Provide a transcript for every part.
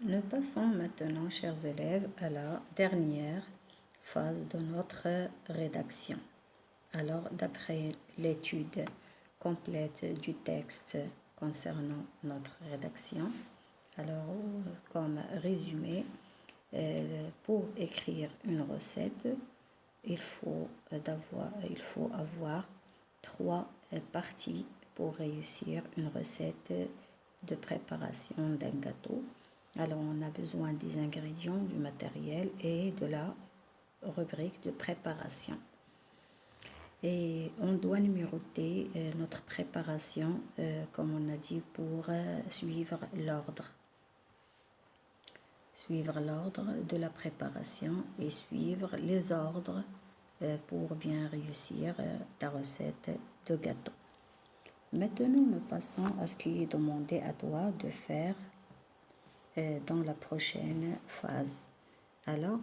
Nous passons maintenant, chers élèves, à la dernière phase de notre rédaction. Alors, d'après l'étude complète du texte concernant notre rédaction, alors, comme résumé, pour écrire une recette, il faut avoir 3 parties pour réussir une recette de préparation d'un gâteau. Alors, on a besoin des ingrédients, du matériel et de la rubrique de préparation. Et on doit numéroter notre préparation, comme on a dit, pour suivre l'ordre. Suivre l'ordre de la préparation et suivre les ordres pour bien réussir ta recette de gâteau. Maintenant, nous passons à ce qui est demandé à toi de faire dans la prochaine phase. Alors,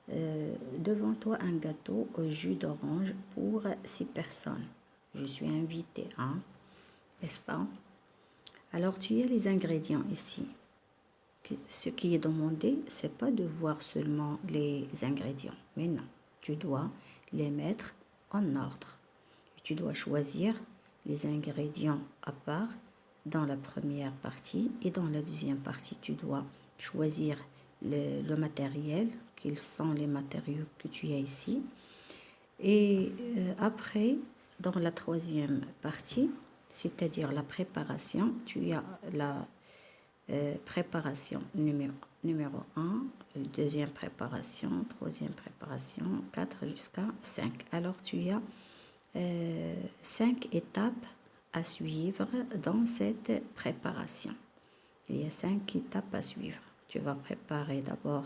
devant toi un gâteau au jus d'orange pour 6 personnes. Je suis invitée, hein, n'est-ce pas? Alors, tu as les ingrédients ici. Ce qui est demandé, c'est pas de voir seulement les ingrédients, mais non, tu dois les mettre en ordre. Tu dois choisir les ingrédients à part dans la première partie et dans la deuxième partie, tu dois choisir le matériel, quels sont les matériaux que tu as ici. Et après, dans la troisième partie, c'est-à-dire la préparation, tu as la préparation numéro 1, deuxième préparation, troisième préparation, 4 jusqu'à 5. Alors, tu as 5 étapes à suivre dans cette préparation. Il y a 5 étapes à suivre. Tu vas préparer d'abord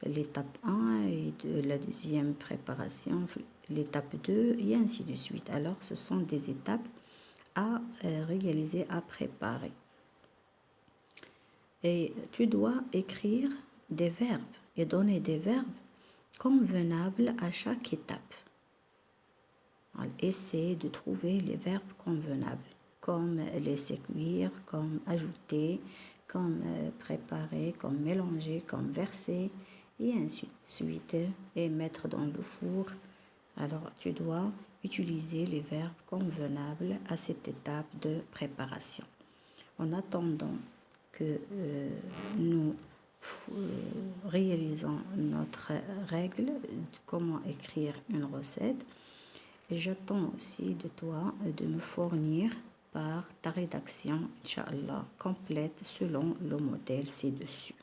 l'étape 1 et la deuxième préparation, l'étape 2 et ainsi de suite. Alors, ce sont des étapes à réaliser, à préparer. Et tu dois écrire des verbes et donner des verbes convenables à chaque étape. Alors, essaie de trouver les verbes convenables, comme laisser cuire, comme ajouter, comme préparer, comme mélanger, comme verser, et ainsi de suite, et mettre dans le four. Alors, tu dois utiliser les verbes convenables à cette étape de préparation. En attendant que nous réalisons notre règle de comment écrire une recette, et j'attends aussi de toi de me fournir par ta rédaction, Inch'Allah, complète selon le modèle ci-dessus.